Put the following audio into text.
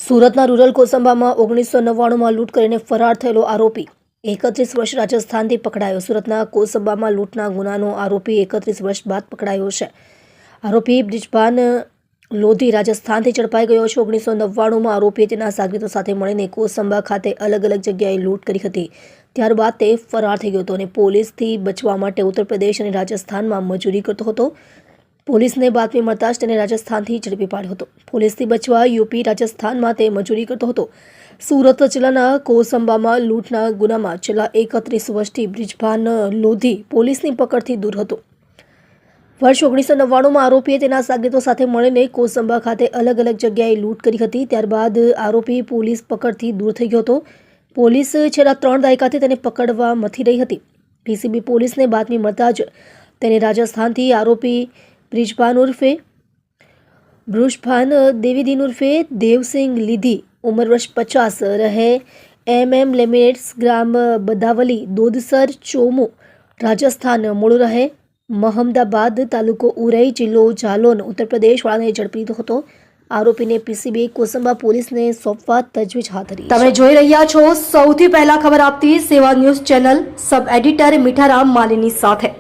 સુરતના રૂરલ કોસંબામાં 1999માં લૂંટ કરીને ફરાર થયેલો આરોપી 31 વર્ષ રાજસ્થાનથી પકડાયો। સુરતના કોસંબામાં લૂંટના ગુનાનો આરોપી 31 વર્ષ બાદ પકડાયો છે। આરોપી બ્રિજભાન લોધી રાજસ્થાનથી ઝડપાઈ ગયો છે। 1999માં આરોપીએ તેના સાગરીતો સાથે મળીને કોસંબા ખાતે અલગ અલગ જગ્યાએ લૂંટ કરી હતી। ત્યારબાદ તે ફરાર થઈ ગયો હતો અને પોલીસથી બચવા માટે ઉત્તર પ્રદેશ અને રાજસ્થાનમાં મજૂરી કરતો હતો। પોલીસને બાતમી મળતા જ તેને રાજસ્થાનથી ઝડપી પાડ્યો હતો। પોલીસથી બચવા યુપી રાજસ્થાનમાં તે મજૂરી કરતો હતો। સુરત જિલ્લાના કોસંબામાં લૂંટના ગુનામાં છેલ્લા 31 વર્ષથી બ્રિજભાન લોધી પોલીસની પકડથી દૂર હતો। વર્ષ 1999માં આરોપીએ તેના સાગરીતો સાથે મળીને કોસંબા ખાતે અલગ અલગ જગ્યાએ લૂંટ કરી હતી। ત્યારબાદ આરોપી પોલીસ પકડથી દૂર થઈ ગયો હતો। પોલીસ છેલ્લા 3 દાયકાથી તેને પકડવા મથી રહી હતી। પીસીબી પોલીસને બાતમી મળતા જ તેને રાજસ્થાનથી આરોપી બ્રિજભાન દેવીદીન ઉર્ફે દેવસિંહ લીધી ઉંમર વર્ષ 50 રહે લેમિનેટ્સ ગ્રામ બદાવલી દોદસર ચોમુ રાજસ્થાન મૂળ રહે મહમદાબાદ તાલુકો ઉરઈ જિલ્લો જાલોન ઉત્તર પ્રદેશ વાળાને ઝડપી લીધો હતો। આરોપીને પીસીબી કોસંબા પોલીસને સોંપવા તજવીજ હાથ ધરી। તમે જોઈ રહ્યા છો સૌથી પહેલા ખબર આપતી સેવા ન્યૂઝ ચેનલ સબ એડિટર મીઠારામ માલીની સાથે।